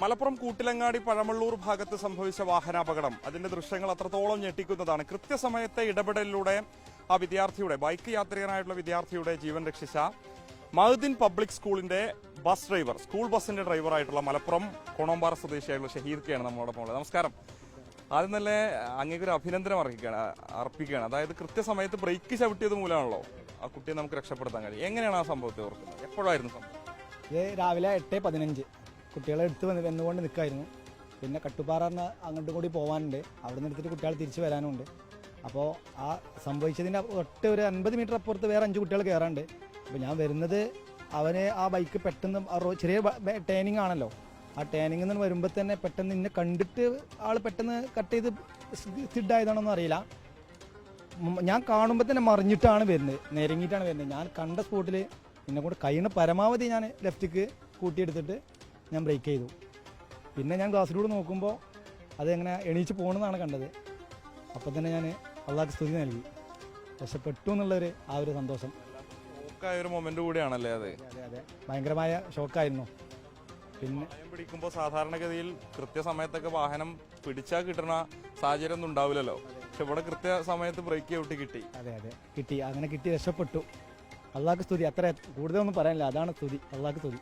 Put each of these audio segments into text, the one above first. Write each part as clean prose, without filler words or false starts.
മലപ്പുറം കൂട്ടിലങ്ങാടി പഴമള്ളൂർ ഭാഗത്ത് സംഭവിച്ച വാഹനാപകടം അതിന്റെ ദൃശ്യങ്ങൾ അത്രത്തോളം ഞെട്ടിക്കുന്നതാണ്. കൃത്യസമയത്തെ ഇടപെടലിലൂടെ ആ വിദ്യാർത്ഥിയുടെ ബൈക്ക് യാത്രികനായിട്ടുള്ള വിദ്യാർത്ഥിയുടെ ജീവൻ രക്ഷിച്ച മഹദിൻ പബ്ലിക് സ്കൂളിന്റെ ബസ് ഡ്രൈവർ, സ്കൂൾ ബസിന്റെ ഡ്രൈവറായിട്ടുള്ള മലപ്പുറം കോണോമ്പാറ സ്വദേശിയായിട്ടുള്ള ഷഹീദ്ക്കയാണ് നമ്മളോടൊപ്പം ഉള്ളത്. നമസ്കാരം. ആദ്യം തന്നെ അങ്ങേക്കൊരു അഭിനന്ദനം അർപ്പിക്കുകയാണ്. അതായത് കൃത്യസമയത്ത് ബ്രേക്ക് ചവിട്ടിയത് മൂലമാണല്ലോ ആ കുട്ടിയെ നമുക്ക് രക്ഷപ്പെടുത്താൻ കഴിയും. എങ്ങനെയാണ് ആ സംഭവത്തെ ഓർക്കുന്നത്? എപ്പോഴായിരുന്നു സംഭവം? ഇത് രാവിലെ 8:15 കുട്ടികളെ എടുത്ത് വന്നുകൊണ്ട് നിൽക്കായിരുന്നു. പിന്നെ കട്ടുപാറ അങ്ങോട്ടും കൂടി പോകാനുണ്ട്, അവിടെ നിന്ന് എടുത്തിട്ട് കുട്ടികൾ തിരിച്ചു വരാനുണ്ട്. അപ്പോൾ ആ സംഭവിച്ചതിൻ്റെ ഒട്ട് ഒരു 50 മീറ്റർ അപ്പുറത്ത് വേറെ 5 കുട്ടികൾ കയറാണ്ട്. അപ്പോൾ ഞാൻ വരുന്നത് അവന് ആ ബൈക്ക് പെട്ടെന്ന് ചെറിയ ടേണിംഗ് ആണല്ലോ, ആ ടേണിങ്ങിൽ നിന്ന് വരുമ്പോൾ തന്നെ പെട്ടെന്ന് എന്നെ കണ്ടിട്ട് ആൾ പെട്ടെന്ന് കട്ട് ചെയ്ത് സ്കിഡായതാണെന്നും അറിയില്ല. ഞാൻ കാണുമ്പോൾ തന്നെ മറിഞ്ഞിട്ടാണ് വരുന്നത്, നിരങ്ങിയിട്ടാണ് വരുന്നത്. ഞാൻ കണ്ട സ്പോട്ടിൽ എന്നെ കൊണ്ട് കഴിയുന്ന പരമാവധി ഞാൻ ലെഫ്റ്റിക്ക് കൂട്ടിയെടുത്തിട്ട് ഞാൻ ബ്രേക്ക് ചെയ്തു. പിന്നെ ഞാൻ ഗ്ലാസ്സിലൂടെ നോക്കുമ്പോൾ അതെങ്ങനെ എണീച്ച് പോകണമെന്നാണ് കണ്ടത്. അപ്പം തന്നെ ഞാൻ അള്ളാഹ്ക്ക് സ്തുതി നൽകി, രക്ഷപ്പെട്ടു എന്നുള്ളൊരു ആ ഒരു സന്തോഷം. ഷോക്കായൊരു മൊമെന്റ് കൂടിയാണല്ലേ അത്? അതെ അതെ, ഭയങ്കരമായ ഷോക്കായിരുന്നു. പിന്നെ പിടിക്കുമ്പോൾ സാധാരണഗതിയിൽ കൃത്യസമയത്തൊക്കെ വാഹനം പിടിച്ചാൽ കിട്ടുന്ന സാഹചര്യം ഒന്നും ഉണ്ടാവില്ലല്ലോ, പക്ഷെ ഇവിടെ കൃത്യസമയത്ത് ബ്രേക്ക് ചവിട്ടി കിട്ടി. അതെ അതെ, കിട്ടി, അങ്ങനെ കിട്ടി, രക്ഷപ്പെട്ടു. അള്ളാഹ്ക്ക് സ്തുതി, അത്ര കൂടുതലൊന്നും പറയാനില്ല, അതാണ് സ്തുതി, അള്ളാഹ്ക്ക് സ്തുതി.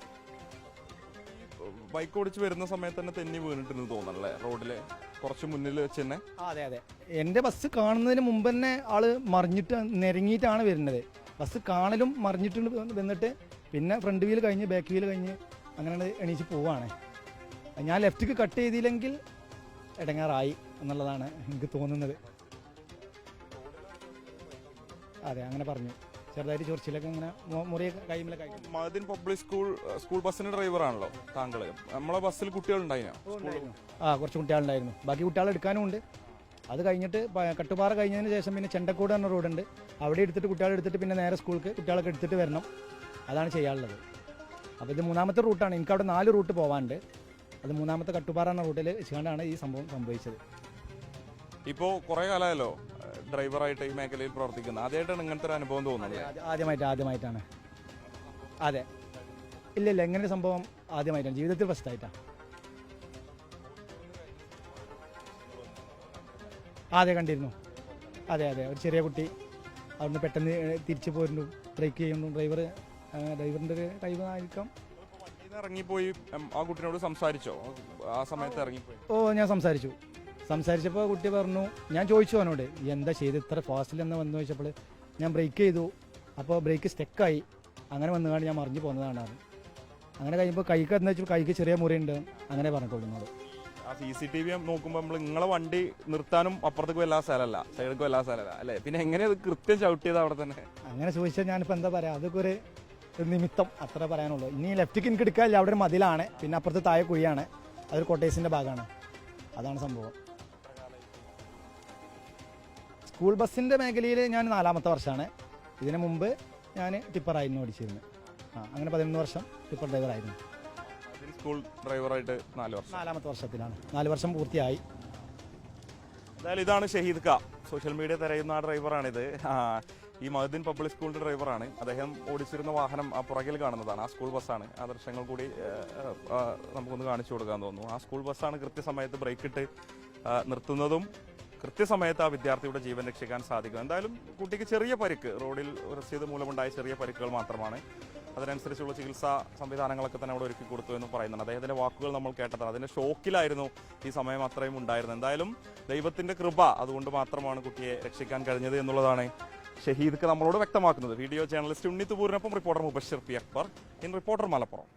ബൈക്ക് ഓടിച്ച് വരുന്ന സമയത്ത് തന്നെ തെന്നി വീണിട്ടെന്ന് തോന്നണല്ലേ, റോഡിലെ കുറച്ച് മുന്നിൽ വെച്ച് തന്നെ? അതെ അതെ, എൻ്റെ ബസ് കാണുന്നതിന് മുമ്പ് തന്നെ ആള് മറിഞ്ഞിട്ട് നിരങ്ങിയിട്ടാണ് വരുന്നത്. ബസ് കാണലും മറിഞ്ഞിട്ട് വന്നിട്ട് പിന്നെ ഫ്രണ്ട് വീൽ കഴിഞ്ഞ് ബാക്ക് വീൽ കഴിഞ്ഞ് അങ്ങനെ എണീച്ച് പോവാണ്. ഞാൻ ലെഫ്റ്റിക്ക് കട്ട് ചെയ്തില്ലെങ്കിൽ ഇടങ്ങാറായി എന്നുള്ളതാണ് എനിക്ക് തോന്നുന്നത്. അതെ, അങ്ങനെ പറഞ്ഞു. ചെറുതായിട്ട് ചൊറിച്ചിലൊക്കെ ഇങ്ങനെ മുറിയ കൈമിലെ കഴിക്കും. മഹദിൻ പബ്ലിക് സ്കൂൾ ബസ്സിന്റെ ഡ്രൈവറാണല്ലോ താങ്കൾ. നമ്മളെ ബസ്സിൽ കുട്ടികളുണ്ടായിരുന്നു? കുറച്ച് കുട്ടികളുണ്ടായിരുന്നു, ബാക്കി കുട്ടികളെ എടുക്കാനും ഉണ്ട്. അത് കഴിഞ്ഞിട്ട് കട്ടുപാറ കഴിഞ്ഞതിന് ശേഷം പിന്നെ ചെണ്ടക്കോട് എന്ന റോഡുണ്ട്, അവിടെ എടുത്തിട്ട് കുട്ടികളെ എടുത്തിട്ട് പിന്നെ നേരെ സ്കൂൾക്ക് കുട്ടികളൊക്കെ എടുത്തിട്ട് വരണം. അതാണ് ചെയ്യാനുള്ളത്. അപ്പോൾ ഇത് 3ാമത്തെ റൂട്ടാണ്. എനിക്ക് അവിടെ 4 റൂട്ട് പോകാനുണ്ട്. അത് 3ാമത്തെ കട്ടുപാറ എന്ന റൂട്ടിൽ വെച്ചുകൊണ്ടാണ് ഈ സംഭവം സംഭവിച്ചത്. ഇപ്പോൾ കുറേ കാലമായല്ലോ ഡ്രൈവറായിട്ട് ഈ മേഖലയിൽ പ്രവർത്തിക്കുന്നത്. ആദ്യമായിട്ടാണ് ഇങ്ങനത്തെ ഒരു അനുഭവം തോന്നുന്നത്? ആദ്യമായിട്ടാണ്. അതെ, ഇല്ല, ഇങ്ങനെ ഒരു സംഭവം ആദ്യമായിട്ടാണ്, ജീവിതത്തിൽ ഫസ്റ്റായിട്ടാണ്. അതെ, കണ്ടിരുന്നു. അതെ, ഒരു ചെറിയ കുട്ടി അവിടുന്ന് പെട്ടെന്ന് തിരിച്ചു പോരുന്നു, ബ്രേക്ക് ചെയ്യുന്നു. ഡ്രൈവറിൻ്റെ ഒരു കഴിവായിരിക്കാം. ഇറങ്ങിപ്പോയി. ആ കുട്ടിനോട് സംസാരിച്ചോ ആ സമയത്ത്? ഇറങ്ങിപ്പോയി. ഞാൻ സംസാരിച്ചപ്പോൾ കുട്ടി പറഞ്ഞു, ഞാൻ ചോദിച്ചു അവനോട് എന്താ ചെയ്ത് ഇത്ര ഫാസ്റ്റിൽ എന്ന് വന്നു ചോദിച്ചപ്പോൾ ഞാൻ ബ്രേക്ക് ചെയ്തു, അപ്പോൾ ബ്രേക്ക് സ്റ്റെക്കായി, അങ്ങനെ വന്നുകൊണ്ട് ഞാൻ മറിഞ്ഞു പോകുന്നതാണ്. അങ്ങനെ കഴിയുമ്പോൾ കൈക്ക് എന്താ വെച്ചാൽ കൈക്ക് ചെറിയ മുറിയുണ്ട്, അങ്ങനെ പറഞ്ഞിട്ടുള്ളൂ എന്നോട്. ആ CCTV നോക്കുമ്പോൾ നമ്മൾ നിങ്ങളെ വണ്ടി നിർത്താനും അപ്പുറത്തേക്ക് വല്ലാത്ത സ്ഥലമല്ല, സൈഡിലേക്ക് വല്ലാത്ത സ്ഥലമല്ല അല്ലേ? പിന്നെ എങ്ങനെ അത് കൃത്യം ചവിട്ടിയത് അവിടെ തന്നെ? അങ്ങനെ ചോദിച്ചാൽ ഞാനിപ്പോൾ എന്താ പറയുക, അതൊക്കെ ഒരു നിമിത്തം അത്ര പറയാനുള്ളൂ. ഇനി ലെഫ്റ്റിക്ക് എനിക്ക് എടുക്കാനില്ല, അവിടെ ഒരു മതിലാണ്, പിന്നെ അപ്പുറത്ത് താഴെ കുഴിയാണ്, അതൊരു കൊട്ടേഴ്സിൻ്റെ ഭാഗമാണ്. അതാണ് സംഭവം. സ്കൂൾ ബസ്സിൻ്റെ മേഖലയിൽ ഞാൻ 4ാമത്തെ വർഷമാണ്. ഇതിനു മുമ്പ് ഞാൻ ടിപ്പറായിരുന്നു ഓടിച്ചിരുന്നത്. അങ്ങനെ 11 വർഷം ടിപ്പർ ഡ്രൈവറായിരുന്നു. സ്കൂൾ ഡ്രൈവറായിട്ട് 4ാമത്തെ വർഷത്തിലാണ്, 4 വർഷം പൂർത്തിയായി. എന്തായാലും ഇതാണ് ഷഹീദ്ക്ക, സോഷ്യൽ മീഡിയ തിരയുന്ന ആ ഡ്രൈവറാണിത്. ഈ മഹദിൻ പബ്ലിക് സ്കൂളിന്റെ ഡ്രൈവറാണ്. അദ്ദേഹം ഓടിച്ചിരുന്ന വാഹനം ആ പുറകിൽ കാണുന്നതാണ്, ആ സ്കൂൾ ബസ്സാണ്. ആ ദൃശ്യങ്ങൾ കൂടി നമുക്കൊന്ന് കാണിച്ചു കൊടുക്കാൻ തോന്നുന്നു. ആ സ്കൂൾ ബസ്സാണ് കൃത്യസമയത്ത് ബ്രേക്ക് ഇട്ട് നിർത്തുന്നതും കൃത്യസമയത്ത് ആ വിദ്യാർത്ഥിയുടെ ജീവൻ രക്ഷിക്കാൻ സാധിക്കും. എന്തായാലും കുട്ടിക്ക് ചെറിയ പരിക്ക്, റോഡിൽ റസിയത് മൂലമുണ്ടായ ചെറിയ പരിക്കുകൾ മാത്രമാണ്. അതിനനുസരിച്ചുള്ള ചികിത്സാ സംവിധാനങ്ങളൊക്കെ തന്നെ അവിടെ ഒരുക്കി കൊടുത്തു എന്ന് പറയുന്നുണ്ട്. അദ്ദേഹത്തിന്റെ വാക്കുകൾ നമ്മൾ കേട്ടതാണ്. അതിന്റെ ഷോക്കിലായിരുന്നു ഈ സമയം അത്രയും ഉണ്ടായിരുന്നത്. എന്തായാലും ദൈവത്തിന്റെ കൃപ അതുകൊണ്ട് മാത്രമാണ് കുട്ടിയെ രക്ഷിക്കാൻ കഴിഞ്ഞത് എന്നുള്ളതാണ് ഷഹീദ്ക്ക് നമ്മളോട് വ്യക്തമാക്കുന്നത്. വീഡിയോ ജേർണലിസ്റ്റ് ഉണ്ണി തുപൂരിനൊപ്പം reporter Mubashir P Akbar, in reporter Malappuram.